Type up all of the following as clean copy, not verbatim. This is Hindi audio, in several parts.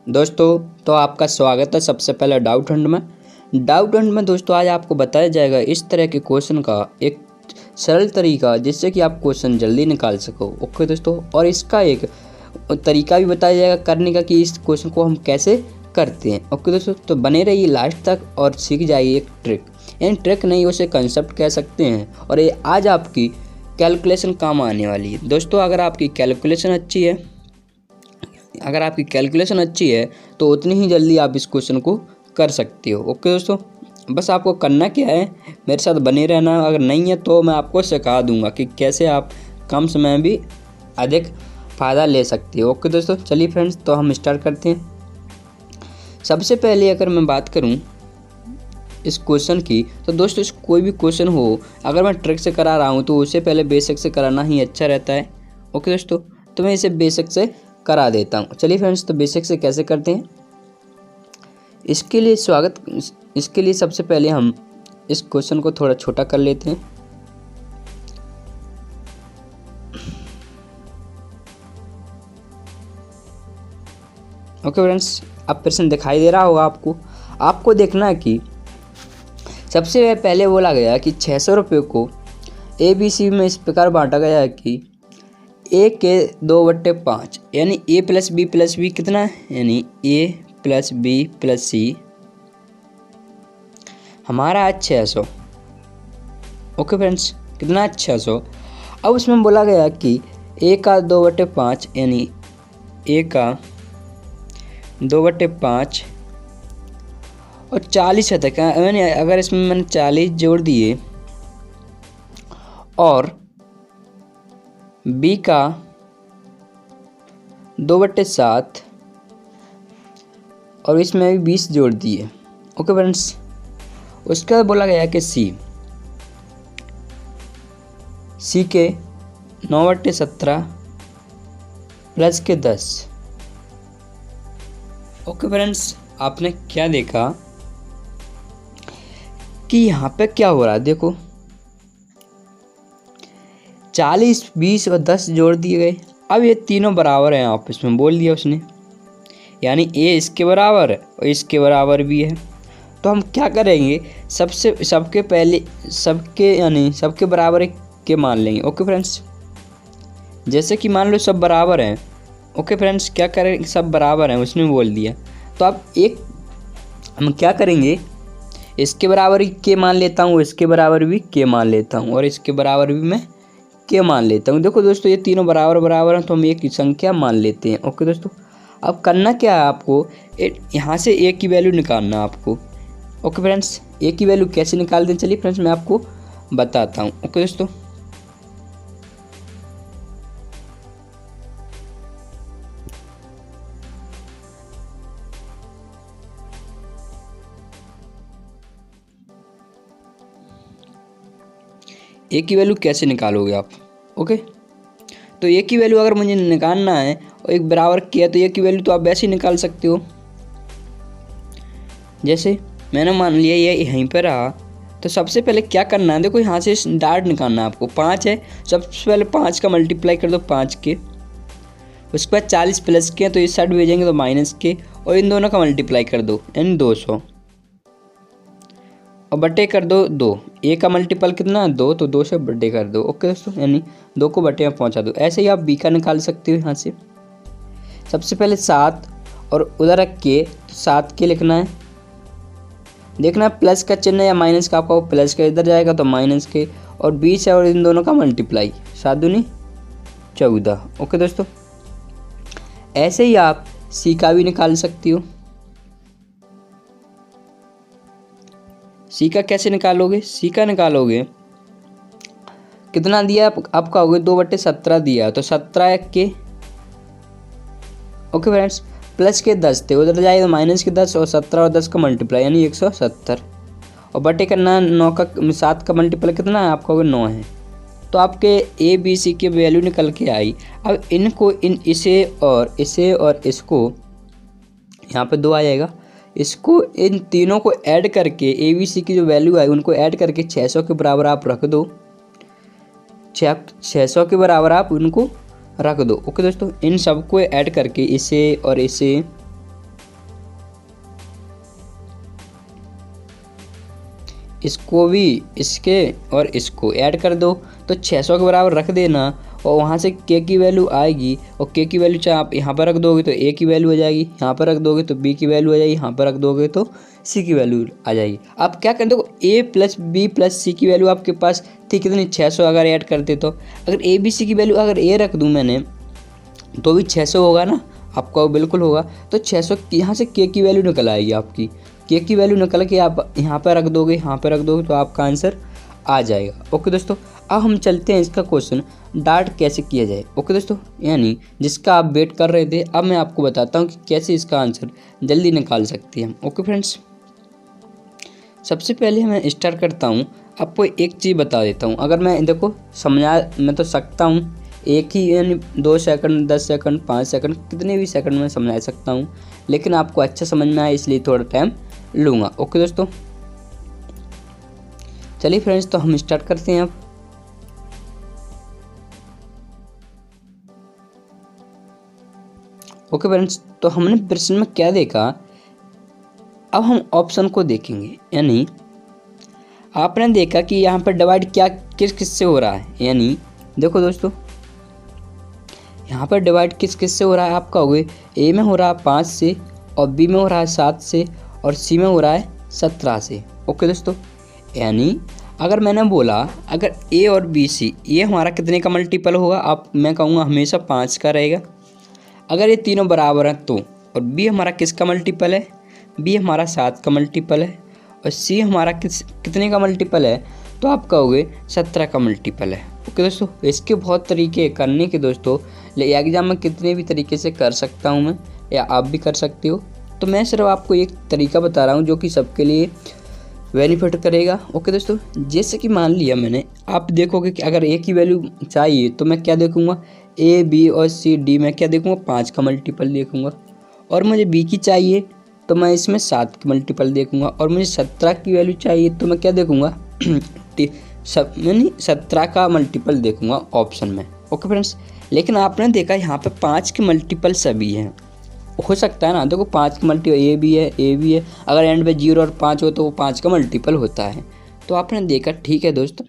दोस्तों तो आपका स्वागत है सबसे पहले डाउट हंट में दोस्तों आज आपको बताया जाएगा इस तरह के क्वेश्चन का एक सरल तरीका जिससे कि आप क्वेश्चन जल्दी निकाल सको। ओके दोस्तों, और इसका एक तरीका भी बताया जाएगा करने का कि इस क्वेश्चन को हम कैसे करते हैं। ओके दोस्तों, तो बने रहिए लास्ट तक और सीख जाइए एक ट्रिक, यानी ट्रिक नहीं उसे कंसेप्ट कह सकते हैं। और ये आज आपकी कैलकुलेशन काम आने वाली है। दोस्तों अगर आपकी कैलकुलेशन अच्छी है तो उतनी ही जल्दी आप इस क्वेश्चन को कर सकते हो। ओके दोस्तों, बस आपको करना क्या है, मेरे साथ बने रहना। अगर नहीं है तो मैं आपको सिखा दूंगा कि कैसे आप कम समय में भी अधिक फ़ायदा ले सकते हो। ओके दोस्तों, चलिए फ्रेंड्स तो हम स्टार्ट करते हैं। सबसे पहले अगर मैं बात करूं इस क्वेश्चन की, तो दोस्तों कोई भी क्वेश्चन हो अगर मैं ट्रिक से करा रहा हूं तो उससे पहले बेसिक से कराना ही अच्छा रहता है। ओके दोस्तों, तो मैं इसे बेसिक से करा देता हूँ। चलिए फ्रेंड्स तो बेसिक से कैसे करते हैं इसके लिए सबसे पहले हम इस क्वेश्चन को थोड़ा छोटा कर लेते हैं। ओके फ्रेंड्स, अब प्रश्न दिखाई दे रहा होगा आपको देखना है कि सबसे पहले बोला गया कि 600 रुपये को ABC में इस प्रकार बांटा गया है कि A के 2/5 यानी A प्लस B कितना है, यानी A plus B plus C हमारा है 600। ओके फ्रेंड्स, कितना है 600। अब उसमें बोला गया कि A का 2/5 यानी A का 2/5 और 40 है तक, यानी अगर इसमें मैंने 40 जोड़ दिए और B का 2/7 और इसमें भी 20 जोड़ दिए। ओके फ्रेंड्स, उसके बाद बोला गया कि C के 9/17 प्लस के 10। ओके फ्रेंड्स, आपने क्या देखा कि यहाँ पे क्या हो रहा है, देखो 40, 20 और 10 जोड़ दिए गए। अब ये तीनों बराबर हैं आपस में, बोल दिया उसने, यानी A इसके बराबर है और इसके बराबर भी है। तो हम क्या करेंगे, सबके बराबर के मान लेंगे। ओके फ्रेंड्स, जैसे कि मान लो सब बराबर हैं। ओके फ्रेंड्स, क्या करें, सब बराबर हैं उसने बोल दिया। तो अब हम क्या करेंगे, इसके बराबर के मान लेता हूँ, इसके बराबर भी के मान लेता हूँ और इसके बराबर भी मैं के मान लेता हूँ। देखो दोस्तों ये तीनों बराबर हैं तो हम एक की संख्या मान लेते हैं। ओके दोस्तों, अब करना क्या है, आपको यहाँ से ए की वैल्यू निकालना है आपको। ओके फ्रेंड्स, ए की वैल्यू कैसे निकालते हैं, चलिए फ्रेंड्स मैं आपको बताता हूँ। ओके दोस्तों, ए की वैल्यू कैसे निकालोगे आप। ओके, तो ए की वैल्यू अगर मुझे निकालना है और एक बराबर किया तो ए की वैल्यू तो आप वैसे ही निकाल सकते हो। जैसे मैंने मान लिया ये यहीं पर रहा, तो सबसे पहले क्या करना है, देखो यहाँ से डार्ट निकालना है आपको। 5 है, सबसे पहले 5 का मल्टीप्लाई कर दो 5 के, उसके बाद 40 प्लस के तो इस साइड भेजेंगे तो माइनस के, और इन दोनों का मल्टीप्लाई कर दो यानी 200 और बटे कर दो 2। ए का मल्टीपल कितना, 2, तो 2 से बटे कर दो। ओके दोस्तों, यानी 2 को बटे में पहुंचा दो। ऐसे ही आप बी का निकाल सकते हो। यहाँ से सबसे पहले 7 और उधर रख के 7 के लिखना है, देखना प्लस का चिन्ह या माइनस का, आपका प्लस का इधर जाएगा तो माइनस के, और 20 है और इन दोनों का मल्टीप्लाई, 7 दूनी 14। ओके दोस्तों, ऐसे ही आप सी का भी निकाल सकती हो। सी का कैसे निकालोगे, सी का निकालोगे कितना दिया आपका हो गया 2/17 दिया तो 17 के। ओके फ्रेंड्स, प्लस के 10 थे, उधर जाए तो माइनस के 10 और 17 और 10 का मल्टीप्लाई यानी 170, और बटे करना 7 का मल्टीप्लाई कितना है आपका, 9 है। तो आपके ABC की वैल्यू निकल के आई। अब इनको इसे और इसको यहाँ पे 2 आ जाएगा, इसको इन तीनों को ऐड करके ABC की जो वैल्यू है उनको ऐड करके 600 के बराबर आप रख दो। 600 के बराबर आप उनको रख दो। ओके दोस्तों, इन सबको ऐड करके इसे और इसे इसको भी इसके और इसको ऐड कर दो तो 600 के बराबर रख देना, और वहाँ से के की वैल्यू आएगी, और के की वैल्यू चाहे आप यहाँ पर रख दोगे तो ए की वैल्यू आ जाएगी, यहाँ पर रख दोगे तो बी की वैल्यू आ जाएगी, यहाँ पर रख दोगे तो सी की वैल्यू आ जाएगी। आप क्या कर दो, ए प्लस बी प्लस सी की वैल्यू आपके पास थी कितनी 600, अगर ऐड करते तो अगर ए बी सी की वैल्यू अगर ए रख दूँ मैंने तो भी 600 होगा ना, आपका बिल्कुल होगा। तो 600 यहाँ से के की वैल्यू निकल आएगी आपकी, के की वैल्यू निकल के आप यहाँ पर रख दोगे, यहाँ पर रख दोगे तो आपका आंसर आ जाएगा। ओके दोस्तों, अब हम चलते हैं इसका क्वेश्चन डार्ट कैसे किया जाए। ओके दोस्तों, यानी जिसका आप वेट कर रहे थे अब मैं आपको बताता हूँ कि कैसे इसका आंसर जल्दी निकाल सकते हैं। ओके फ्रेंड्स, सबसे पहले मैं स्टार्ट करता हूँ, आपको एक चीज़ बता देता हूँ। अगर मैं देखो समझा मैं तो सकता हूँ, एक ही यानी 2 सेकंड 10 सेकंड 5 सेकंड कितने भी सेकंड में समझा सकता हूँ, लेकिन आपको अच्छा समझ में आए इसलिए थोड़ा टाइम लूँगा। ओके दोस्तों, चलिए फ्रेंड्स तो हम स्टार्ट करते हैं अब। ओके फ्रेंड्स, तो हमने प्रश्न में क्या देखा, अब हम ऑप्शन को देखेंगे। यानी आपने देखा कि यहाँ पर डिवाइड क्या किस किस से हो रहा है। यानी देखो दोस्तों, यहाँ पर डिवाइड किस किस से हो रहा है, आप कहोगे ए में हो रहा है 5 से, और बी में हो रहा है 7 से, और सी में हो रहा है 17 से। ओके दोस्तों, यानी अगर मैंने बोला अगर ए और बी सी ये हमारा कितने का मल्टीपल होगा, आप मैं कहूँगा हमेशा 5 का रहेगा। अगर ये तीनों बराबर हैं तो, और बी हमारा किसका मल्टीपल है, बी हमारा 7 का मल्टीपल है, और सी हमारा कितने का मल्टीपल है, तो आप कहोगे 17 का मल्टीपल है। ओके दोस्तों, इसके बहुत तरीके करने के दोस्तों, एग्जाम में कितने भी तरीके से कर सकता हूँ मैं, या आप भी कर सकते हो। तो मैं सिर्फ आपको एक तरीका बता रहा हूँ जो कि सबके लिए बेनिफिट करेगा। ओके दोस्तों, जैसे कि मान लिया मैंने, आप देखोगे कि अगर ए की वैल्यू चाहिए तो मैं क्या देखूँगा, ए बी और सी डी में क्या देखूँगा 5 का मल्टीपल देखूँगा, और मुझे बी की चाहिए तो मैं इसमें 7 की मल्टीपल देखूँगा, और मुझे 17 की वैल्यू चाहिए तो मैं क्या देखूँगा यानी 17 का मल्टीपल देखूँगा ऑप्शन में। ओके फ्रेंड्स, लेकिन आपने देखा यहाँ पे 5 के मल्टीपल सभी हैं, हो सकता है ना, देखो 5 का मल्टीपल ए भी है, अगर एंड पे 0 और 5 हो तो वो 5 का मल्टीपल होता है। तो आपने देखा, ठीक है दोस्तों,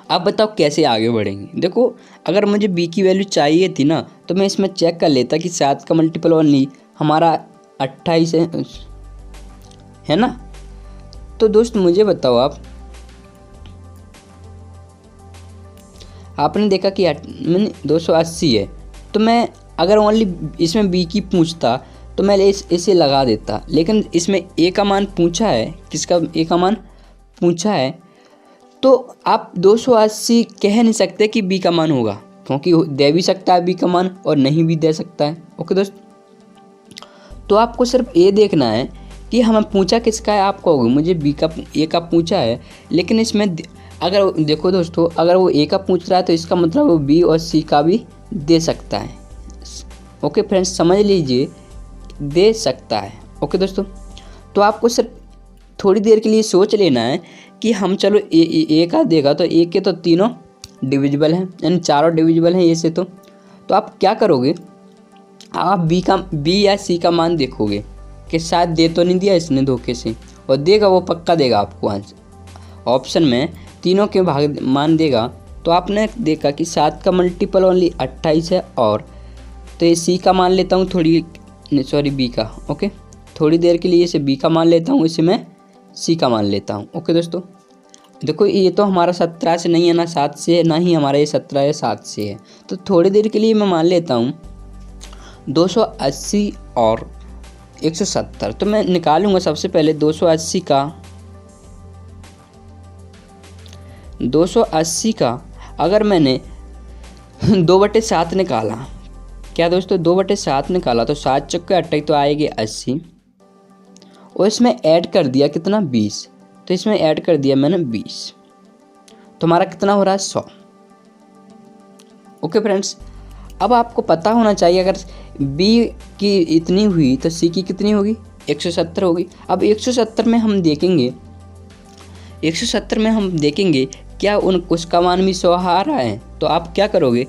आप बताओ कैसे आगे बढ़ेंगे। देखो अगर मुझे बी की वैल्यू चाहिए थी ना, तो मैं इसमें चेक कर लेता कि 7 का मल्टीपल ओनली हमारा 28 है ना। तो दोस्त मुझे बताओ, आपने देखा कि 280 है, तो मैं अगर ओनली इसमें बी की पूछता तो मैं इसे लगा देता, लेकिन इसमें ए का मान पूछा है, किसका ए का मान पूछा है, तो आप 280 कह नहीं सकते कि बी का मान होगा, क्योंकि दे भी सकता है बी का मान और नहीं भी दे सकता है। ओके दोस्त, तो आपको सिर्फ ए देखना है कि हमें पूछा किसका है, आप कहोगे मुझे बी का ए का पूछा है, लेकिन इसमें अगर देखो दोस्तों, अगर वो ए का पूछ रहा है तो इसका मतलब वो बी और सी का भी दे सकता है। ओके फ्रेंड्स, समझ लीजिए, दे सकता है। ओके दोस्तों, तो आपको सिर्फ थोड़ी देर के लिए सोच लेना है कि हम चलो ए का देगा तो ए के तो तीनों डिविजिबल हैं, यानी चारों डिविजिबल हैं ए से। तो आप क्या करोगे, आप बी या सी का मान देखोगे कि शायद दे तो नहीं दिया इसने धोखे से, और देगा वो पक्का देगा आपको आंसर, ऑप्शन में तीनों के भाग मान देगा। तो आपने देखा कि 7 का मल्टीपल ओनली 28 है, और तो ये सी का मान लेता हूँ बी का। ओके, थोड़ी देर के लिए इसे बी का मान लेता हूँ, इसे मैं सी का मान लेता हूँ। ओके दोस्तों, देखो ये तो हमारा 17 से नहीं है ना 7 से है, ना ही हमारा ये 17 या 7 से है, तो थोड़ी देर के लिए मैं मान लेता हूँ 280 और 170। तो मैं निकालूंगा सबसे पहले 280 का अगर मैंने 2/7 निकाला, क्या दोस्तों 2/7 निकाला, तो 7 चौके 28 तो आएगी 80, और इसमें ऐड कर दिया कितना 20, तो इसमें ऐड कर दिया मैंने 20, तो हमारा कितना हो रहा है 100। ओके फ्रेंड्स, अब आपको पता होना चाहिए अगर बी की इतनी हुई तो सी की कितनी होगी, 170 होगी। अब 170 में हम देखेंगे क्या उसका मान भी 100 आ रहा है, तो आप क्या करोगे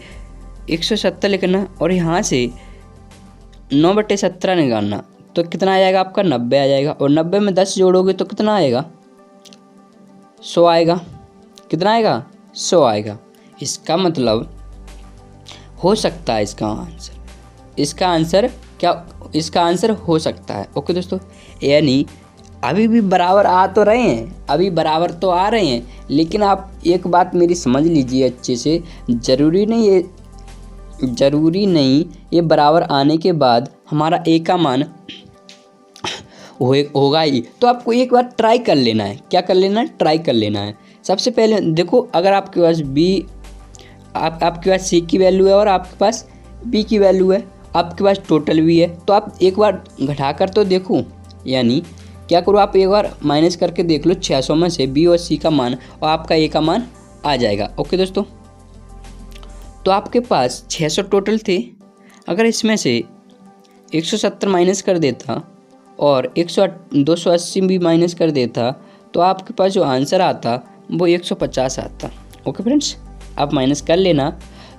170 लिखना, और यहाँ से 9/17 निकालना, तो कितना आ जाएगा आपका 90 आ जाएगा, और 90 में 10 जोड़ोगे तो कितना आएगा 100 आएगा। कितना आएगा? 100 आएगा। इसका मतलब हो सकता है इसका आंसर हो सकता है। ओके दोस्तों, यानी अभी भी बराबर आ तो रहे हैं, अभी बराबर तो आ रहे हैं, लेकिन आप एक बात मेरी समझ लीजिए अच्छे से, ज़रूरी नहीं ये बराबर आने के बाद हमारा ए का मान होगा ही। तो आपको एक बार ट्राई कर लेना है। क्या कर लेना है? ट्राई कर लेना है। सबसे पहले देखो, अगर आपके पास आपके पास सी की वैल्यू है और आपके पास बी की वैल्यू है, आपके पास टोटल भी है, तो आप एक बार घटा कर तो देखो। यानी क्या करो, आप एक बार माइनस करके देख लो 600 में से बी और सी का मान और आपका ए का मान आ जाएगा। ओके दोस्तों, तो आपके पास 600 टोटल थे। अगर इसमें से 170 माइनस कर देता और 280 भी माइनस कर देता तो आपके पास जो आंसर आता वो 150 आता। ओके फ्रेंड्स, आप माइनस कर लेना।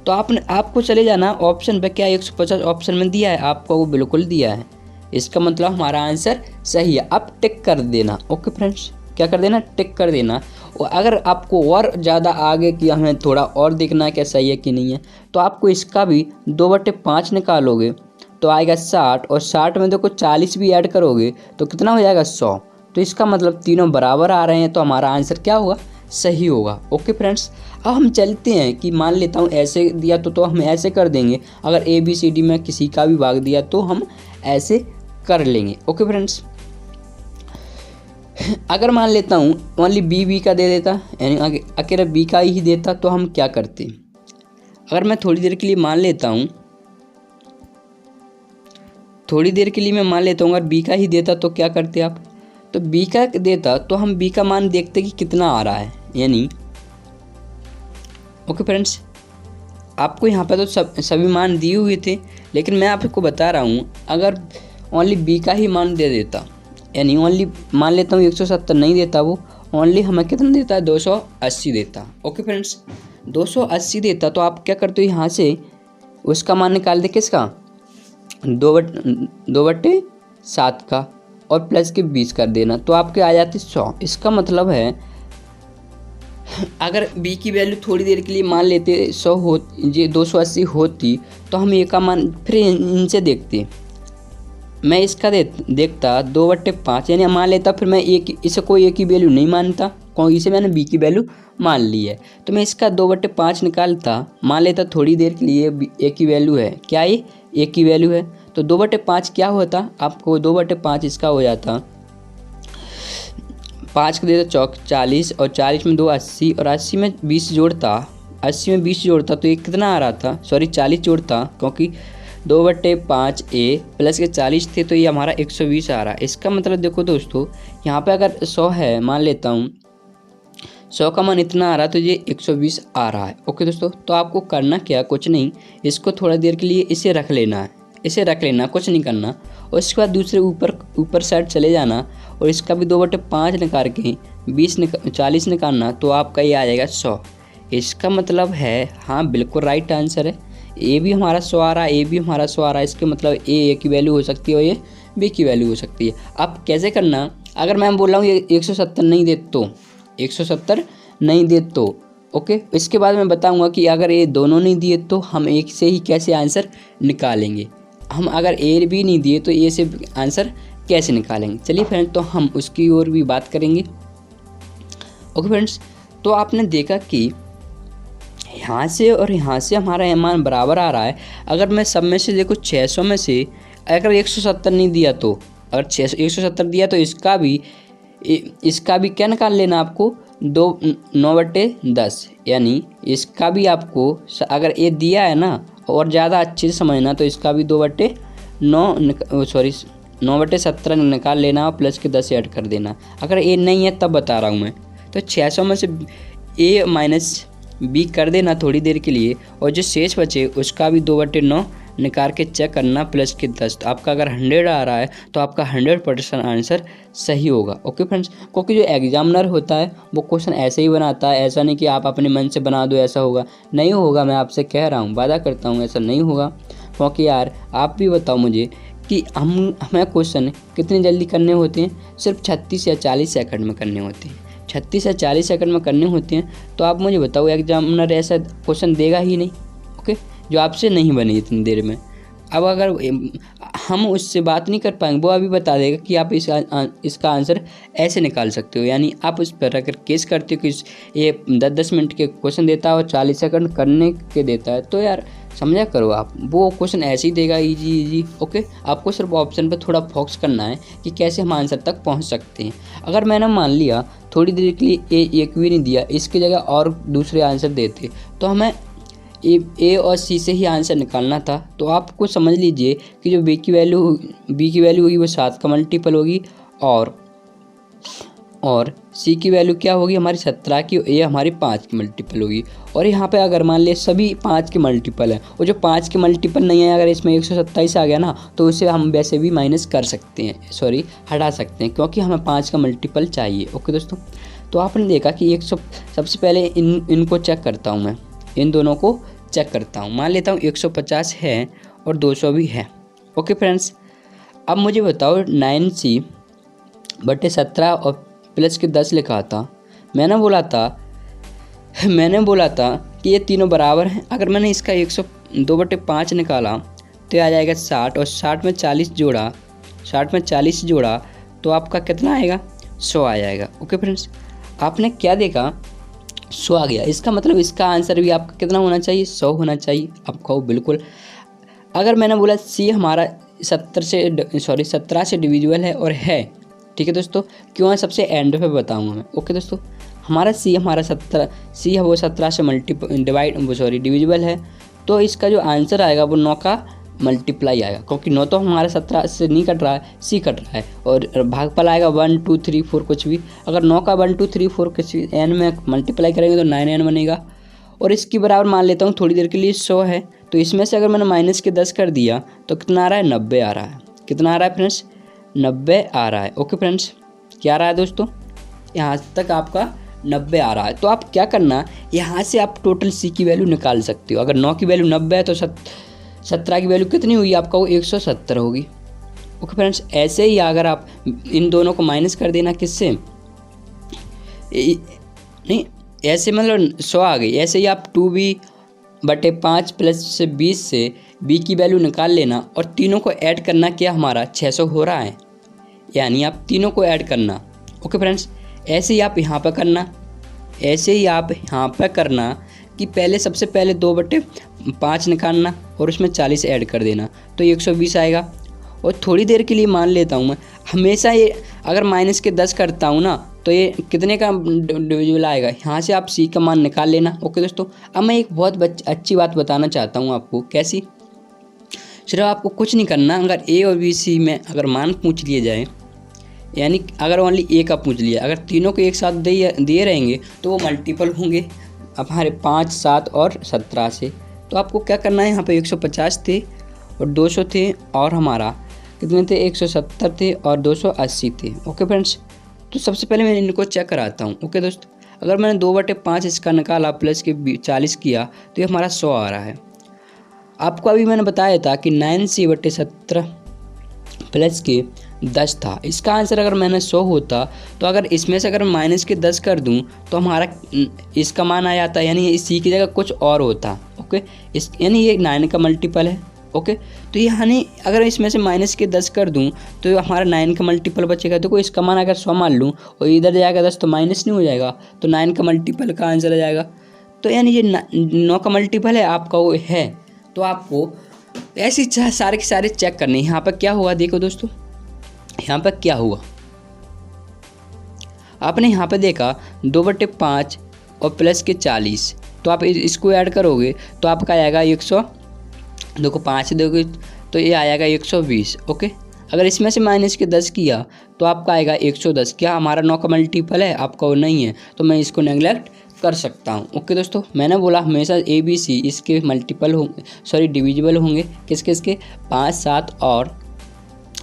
तो आपको चले जाना ऑप्शन पे, क्या 150 ऑप्शन में दिया है आपको? वो बिल्कुल दिया है। इसका मतलब हमारा आंसर सही है। आप टिक कर देना। ओके फ्रेंड्स, क्या कर देना? टिक कर देना। और अगर आपको और ज़्यादा आगे कि हमें थोड़ा और देखना है क्या सही है कि नहीं है, तो आपको इसका भी 2/5 निकालोगे तो आएगा 60, और 60 में देखो 40 भी ऐड करोगे तो कितना हो जाएगा? 100। तो इसका मतलब तीनों बराबर आ रहे हैं, तो हमारा आंसर क्या होगा? सही होगा। ओके फ्रेंड्स, अब हम चलते हैं कि मान लेता हूँ ऐसे दिया तो हम ऐसे कर देंगे। अगर ABCD में किसी का भी भाग दिया तो हम ऐसे कर लेंगे। ओके फ्रेंड्स, अगर मान लेता हूँ ओनली बी का दे देता, यानी अकेला बी का ही देता, तो हम क्या करते? अगर मैं थोड़ी देर के लिए मान लेता हूँ मैं मान लेता हूँ अगर बी का ही देता तो क्या करते आप? तो बी का देता तो हम बी का मान देखते कि कितना आ रहा है। यानी ओके फ्रेंड्स, आपको यहाँ पे तो सभी मान दिए हुए थे, लेकिन मैं आपको बता रहा हूँ अगर ओनली बी का ही मान दे देता, यानी ओनली मान लेता हूँ 170 नहीं देता, वो ओनली हमें कितना देता है? 280 देता। ओके फ्रेंड्स, 280 देता तो आप क्या करते हो? यहाँ से उसका मान निकाल दे, किसका? 2/7 का, और प्लस के 20 कर देना तो आपके आ जाते 100। इसका मतलब है अगर बी की वैल्यू थोड़ी देर के लिए मान लेते 100 ये 280 होती तो हम ए का मान फिर इनसे देखते। मैं इसका देखता 2/5, यानी मान लेता, फिर मैं इसे कोई ए की वैल्यू नहीं मानता, क्योंकि इसे मैंने बी की वैल्यू मान ली है। तो मैं इसका 2/5 निकालता, मान लेता थोड़ी देर के लिए ए की वैल्यू है। क्या ये ए की वैल्यू है? तो 2/5 क्या होता? आपको 2/5 इसका हो जाता 5 के देता चौक 40, और 40 में 2 80, और 80 में 20 जोड़ता तो ये कितना आ रहा था? सॉरी 40 जोड़ता, क्योंकि 2/5 ए प्लस के 40 थे तो ये हमारा 120 आ रहा है। इसका मतलब देखो दोस्तों, यहाँ पे अगर 100 है, मान लेता हूँ 100 का मान इतना आ रहा है तो ये 120 आ रहा है। ओके दोस्तों, तो आपको करना क्या? कुछ नहीं, इसको थोड़ा देर के लिए इसे रख लेना है, कुछ नहीं करना। और इसके बाद दूसरे ऊपर साइड चले जाना और इसका भी 2/5 निकाल के 40 निकालना तो आपका ये आ जाएगा 100। इसका मतलब है हाँ बिल्कुल राइट आंसर है। ए भी हमारा 100 आ रहा है, इसके मतलब ए की वैल्यू हो सकती है और ये बी की वैल्यू हो सकती है। अब कैसे करना? अगर मैं बोल रहा हूँ ये 170 नहीं दे तो ओके, इसके बाद मैं बताऊंगा कि अगर ये दोनों नहीं दिए तो हम एक से ही कैसे आंसर निकालेंगे। हम अगर ए भी नहीं दिए तो ए से आंसर कैसे निकालेंगे। चलिए फ्रेंड्स, तो हम उसकी ओर भी बात करेंगे। ओके फ्रेंड्स, तो आपने देखा कि यहाँ से और यहाँ से हमारा मान बराबर आ रहा है। अगर मैं सब में से देखो 600 में से अगर 170 नहीं दिया तो, अगर 170 दिया तो इसका भी क्या निकाल लेना आपको? 9/10, यानी इसका भी आपको अगर ये दिया है ना, और ज़्यादा अच्छे से समझना तो इसका भी 9/17 निकाल लेना और प्लस के 10 ऐड कर देना। अगर ए नहीं है तब बता रहा हूँ मैं, तो 600 में से ए माइनस बी कर देना थोड़ी देर के लिए, और जो शेष बचे उसका भी 2/9 निकाल के चेक करना प्लस के 10। तो आपका अगर 100 आ रहा है तो आपका 100% आंसर सही होगा। ओके फ्रेंड्स, क्योंकि जो एग्जामिनर होता है वो क्वेश्चन ऐसे ही बनाता है, ऐसा नहीं कि आप अपने मन से बना दो ऐसा होगा, नहीं होगा। मैं आपसे कह रहा हूँ, वादा करता हूँ ऐसा नहीं होगा। क्योंकि यार आप भी बताओ मुझे कि हमें क्वेश्चन कितनी जल्दी करने होते हैं? सिर्फ 36 या 40 सेकंड में करने होते हैं। 36 या 40 सेकंड में करने होते हैं तो आप मुझे बताओ एग्जामिनर ऐसा क्वेश्चन देगा ही नहीं। ओके, जो आपसे नहीं बने इतनी देर में। अब अगर हम उससे बात नहीं कर पाएंगे, वो अभी बता देगा कि आप इसका आंसर ऐसे निकाल सकते हो। यानी आप उस पर अगर केस करते हो कि ये 10-10 मिनट के क्वेश्चन देता है और 40 सेकंड करने के देता है, तो यार समझा करो आप, वो क्वेश्चन ऐसे ही देगा इजी। ओके, आपको सिर्फ ऑप्शन पे थोड़ा फोकस करना है कि कैसे हम आंसर तक पहुंच सकते हैं। अगर मैंने मान लिया थोड़ी देर के लिए एक भी नहीं दिया, इसकी जगह और दूसरे आंसर देते, तो हमें ए और सी से ही आंसर निकालना था। तो आपको समझ लीजिए कि जो बी की वैल्यू होगी वो 7 का मल्टीपल होगी और सी की वैल्यू क्या होगी हमारी 17 की, ए हमारी 5 की मल्टीपल होगी। और यहाँ पे अगर मान ले सभी 5 के मल्टीपल है और जो 5 के मल्टीपल नहीं है, अगर इसमें 127 आ गया ना, तो उसे हम वैसे भी माइनस कर सकते हैं, सॉरी हटा सकते हैं, क्योंकि हमें 5 का मल्टीपल चाहिए। ओके दोस्तों, तो आपने देखा कि 100 सबसे पहले इनको चेक करता हूँ मैं, इन दोनों को चेक करता हूँ। मान लेता हूँ 150 है और 200 भी है। ओके फ्रेंड्स, अब मुझे बताओ 9c/17 और प्लस के 10 लिखा था। मैंने बोला था कि ये तीनों बराबर हैं। अगर मैंने इसका 102/5 निकाला तो आ जाएगा 60 और 60 में 40 जोड़ा तो आपका कितना आएगा, 100 आ जाएगा। ओके फ्रेंड्स, आपने क्या देखा, 100 आ गया। इसका मतलब इसका आंसर भी आपका कितना होना चाहिए, 100 होना चाहिए। आप कहो बिल्कुल। अगर मैंने बोला सी हमारा 17 से डिविजिबल है और है, ठीक है दोस्तों, क्यों है सबसे एंड पे बताऊंगा मैं। ओके दोस्तों, हमारा 17 है वो 17 से डिविजिबल है, तो इसका जो आंसर आएगा वो 9 का मल्टीप्लाई आएगा, क्योंकि 9 तो हमारा 17 से नहीं कट रहा है, सी कट रहा है। और भागफल आएगा 1 2 3 4 कुछ भी। अगर 9 का 1 2 3 4 किसी एन में मल्टीप्लाई करेंगे तो 9n बनेगा। और इसकी बराबर मान लेता हूँ थोड़ी देर के लिए 100 है, तो इसमें से अगर मैंने माइनस के 10 कर दिया तो कितना आ रहा है, 90 आ रहा है। कितना आ रहा है फ्रेंड्स, 90 आ रहा है। ओके फ्रेंड्स, क्या आ रहा है दोस्तों, यहाँ तक आपका 90 आ रहा है। तो आप क्या करना, यहाँ से आप टोटल सी की वैल्यू निकाल सकते हो। अगर 9 की वैल्यू 90 है तो 17 की वैल्यू कितनी हुई आपका, वो 170 होगी। ओके फ्रेंड्स, ऐसे ही अगर आप इन दोनों को माइनस कर देना किससे, नहीं ऐसे मतलब 100 आ गई, ऐसे ही आप 2b/5 प्लस से 20 से b की वैल्यू निकाल लेना और तीनों को ऐड करना, क्या हमारा 600 हो रहा है, यानी आप तीनों को ऐड करना। ओके फ्रेंड्स, ऐसे ही आप यहाँ पर करना कि सबसे पहले 2/5 निकालना और उसमें 40 ऐड कर देना, तो 120 आएगा। और थोड़ी देर के लिए मान लेता हूँ मैं, हमेशा ये अगर माइनस के 10 करता हूँ ना, तो ये कितने का डिविजिबल आएगा, यहाँ से आप सी का मान निकाल लेना। ओके दोस्तों, अब मैं एक बहुत अच्छी बात बताना चाहता हूँ आपको। कैसी, सिर्फ आपको कुछ नहीं करना, अगर ए और बी सी में अगर मान पूछ लिए जाए, यानी अगर ओनली ए का पूछ लिया, अगर तीनों को एक साथ दिए रहेंगे तो वो मल्टीपल होंगे हमारे 5, 7 और 17 से। तो आपको क्या करना है, यहाँ पे 150 थे और 200 थे और हमारा कितने थे, 170 थे और 280 थे। ओके फ्रेंड्स, तो सबसे पहले मैं इनको चेक कराता हूँ। ओके दोस्तों, अगर मैंने 2/5 इसका निकाला प्लस के 40 किया तो ये हमारा 100 आ रहा है। आपको अभी मैंने बताया था कि 9c/17 प्लस के 10 था। इसका आंसर अगर मैंने 100 होता, तो अगर इसमें से अगर माइनस के 10 कर दूं तो हमारा इसका मान आ जाता, यानी इस सी की जगह कुछ और होता। ओके, यानी ये 9 का मल्टीपल है। ओके, तो यानी अगर इसमें से माइनस के 10 कर दूं तो हमारा 9 का मल्टीपल बचेगा। देखो इसका मान अगर 100 मान लूँ और इधर जाएगा 10 तो माइनस नहीं हो जाएगा, तो 9 का मल्टीपल का आंसर आ जाएगा। तो यानी ये 9 का मल्टीपल है आपका, वो है। तो आपको ऐसी सारे के सारे चेक करने। यहाँ पर क्या हुआ, देखो दोस्तों, यहाँ पर क्या हुआ, आपने यहाँ पर देखा 2/5 और प्लस के 40, तो आप इसको ऐड करोगे तो आपका आएगा 100, देखो 5 दोगे तो ये आएगा 120। ओके, अगर इसमें से माइनस के 10 किया तो आपका आएगा 110। क्या हमारा 9 का मल्टीपल है, आपका वो नहीं है, तो मैं इसको नेगलेक्ट कर सकता हूँ। ओके दोस्तों, मैंने बोला हमेशा ए बी सी इसके मल्टीपल होंगे, सॉरी डिविजिबल होंगे, किसके 5, 7 और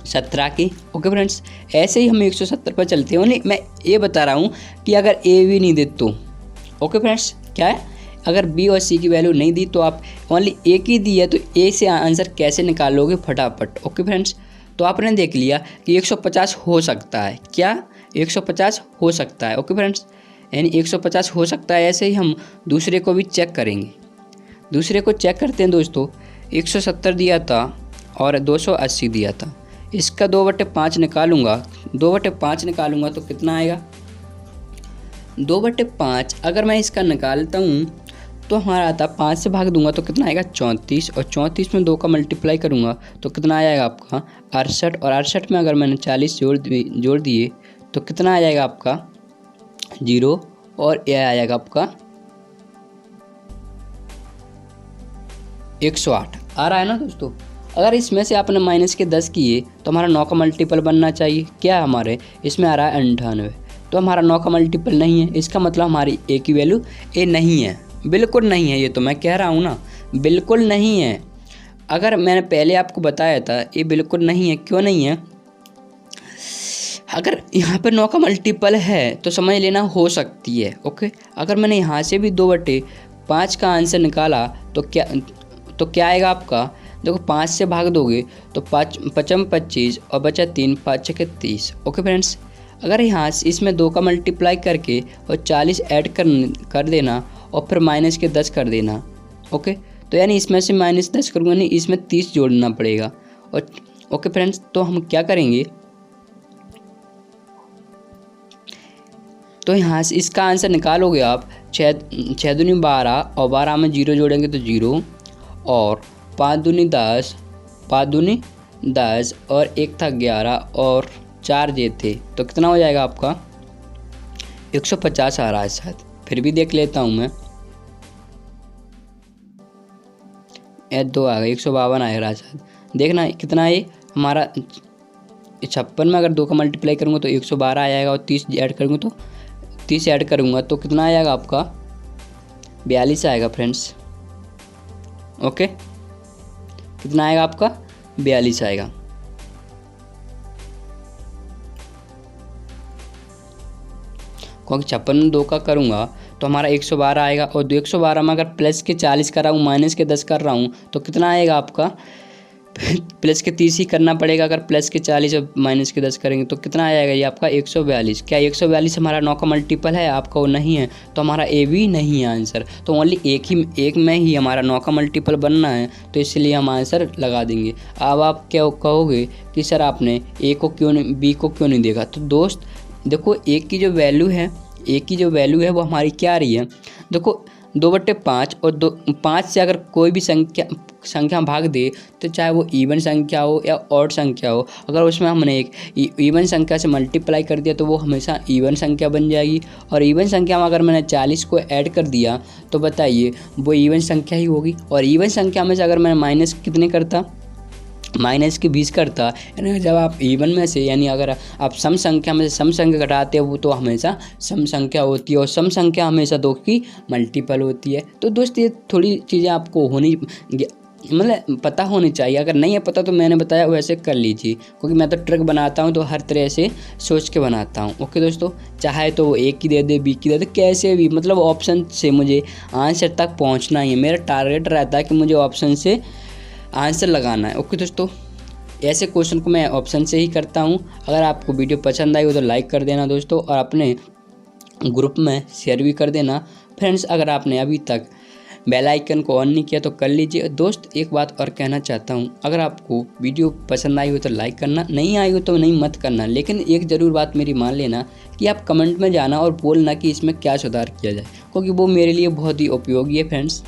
17 के। ओके फ्रेंड्स, ऐसे ही हम 170 पर चलते हैं। ओनली मैं ये बता रहा हूँ कि अगर ए भी नहीं दे तो, ओके फ्रेंड्स, क्या है, अगर बी और सी की वैल्यू नहीं दी तो आप ओनली ए की दी है, तो ए से आंसर कैसे निकालोगे फटाफट। ओके फ्रेंड्स, तो आपने देख लिया कि 150 हो सकता है, क्या 150 हो सकता है। ओके फ्रेंड्स, यानी 150 हो सकता है। ऐसे ही हम दूसरे को भी चेक करेंगे। दूसरे को चेक करते हैं दोस्तों। 170 दिया था और 280 दिया था। इसका 2/5 निकालूंगा। 2/5 निकालूंगा तो कितना आएगा? 2/5 अगर मैं इसका निकालता हूँ तो हमारा आता 5 से भाग दूंगा तो कितना आएगा? 34। और 34 में 2 का मल्टीप्लाई करूँगा तो कितना आ जाएगा आपका? 68। और 68 में अगर मैंने 40 जोड़ दिए तो कितना आ जाएगा आपका? 0। और यह आ जाएगा आपका 108। आ रहा है ना दोस्तों? अगर इसमें से आपने माइनस के 10 किए तो हमारा 9 का मल्टीपल बनना चाहिए। क्या हमारे इसमें आ रहा है 98, तो हमारा 9 का मल्टीपल नहीं है। इसका मतलब हमारी ए की वैल्यू ए नहीं है, बिल्कुल नहीं है। ये तो मैं कह रहा हूँ ना, बिल्कुल नहीं है। अगर मैंने पहले आपको बताया था ये बिल्कुल नहीं है। क्यों नहीं है? अगर यहाँ पे 9 का मल्टीपल है तो समझ लेना हो सकती है। ओके, अगर मैंने यहाँ से भी 2/5 का आंसर निकाला तो क्या आएगा आपका? देखो 5 से भाग दोगे तो 5 5 25 और बचा 3, 5 6 30। ओके फ्रेंड्स, अगर यहाँ से इसमें 2 का मल्टीप्लाई करके और 40 ऐड कर देना और फिर माइनस के 10 कर देना। ओके, तो यानी इसमें से माइनस 10 करूँगा, नहीं इसमें 30 जोड़ना पड़ेगा। और ओके फ्रेंड्स, तो हम क्या करेंगे? तो यहाँ से इसका आंसर निकालोगे आप। 6 दूनी 12 और 12 में 0 जोड़ेंगे तो 0, और 5 दूनी 10, 5 दूनी 10 और 1 था 11 और 4 जे थे, तो कितना हो जाएगा आपका? 150 आ रहा है शायद, फिर भी देख लेता हूँ मैं। 2 आ गया, 152 आ रहा है शायद। देखना कितना है हमारा। 56 में अगर 2 का मल्टीप्लाई करूँगा तो 112 आ जाएगा, और 30 ऐड करूँगा तो 30 ऐड करूँगा तो कितना आ जाएगा आपका? 42 आएगा फ्रेंड्स। ओके, कितना आएगा आपका? 42 आएगा। क्योंकि 56 में 2 का करूँगा तो हमारा 112 आएगा, और 112 में अगर प्लस के 40 कर रहा हूँ, माइनस के 10 कर रहा हूँ तो कितना आएगा आपका? प्लस के 30 ही करना पड़ेगा। अगर प्लस के 40 और माइनस के 10 करेंगे तो कितना आ जाएगा? ये आपका 142। क्या 142 हमारा 9 का मल्टीपल है? आपका वो नहीं है, तो हमारा ए भी नहीं है आंसर। तो ओनली एक में ही हमारा 9 का मल्टीपल बनना है, तो इसलिए हम आंसर लगा देंगे। अब आप क्या कहोगे कि सर आपने ए को क्यों नहीं, बी को क्यों नहीं देखा? तो दोस्त देखो, ए की जो वैल्यू है वो हमारी क्या आ रही है? देखो 2/5 और 5 से अगर कोई भी संख्या भाग दे, तो चाहे वो इवन संख्या हो या ऑड संख्या हो, अगर उसमें हमने एक इवन संख्या से मल्टीप्लाई कर दिया तो वो हमेशा इवन संख्या बन जाएगी। और इवन संख्या में अगर मैंने 40 को ऐड कर दिया तो बताइए वो इवन संख्या ही होगी। और इवन संख्या में से अगर मैंने माइनस कितने करता? माइनस के 20 करता। यानी जब आप इवन में से, यानी अगर आप सम संख्या में से सम संख्या घटाते हो वो तो हमेशा सम संख्या होती है, और सम संख्या हमेशा 2 की मल्टीपल होती है। तो दोस्त ये थोड़ी चीज़ें आपको मतलब पता होनी चाहिए। अगर नहीं है पता तो मैंने बताया वैसे कर लीजिए, क्योंकि मैं तो ट्रिक बनाता हूँ तो हर तरह से सोच के बनाता हूँ। ओके दोस्तों, चाहे तो वो ए की दे दे, बी की दे दे, कैसे भी, मतलब ऑप्शन से मुझे आंसर तक पहुँचना ही है। मेरा टारगेट रहता है कि मुझे ऑप्शन से आंसर लगाना है। ओके दोस्तों, ऐसे क्वेश्चन को मैं ऑप्शन से ही करता हूँ। अगर आपको वीडियो पसंद आई हो तो लाइक कर देना दोस्तों, और अपने ग्रुप में शेयर भी कर देना। फ्रेंड्स, अगर आपने अभी तक बेल आइकन को ऑन नहीं किया तो कर लीजिए। दोस्त एक बात और कहना चाहता हूँ, अगर आपको वीडियो पसंद आई हो तो लाइक करना, नहीं आई हो तो नहीं मत करना, लेकिन एक ज़रूर बात मेरी मान लेना कि आप कमेंट में जाना और बोलना कि इसमें क्या सुधार किया जाए, क्योंकि वो मेरे लिए बहुत ही उपयोगी है फ्रेंड्स।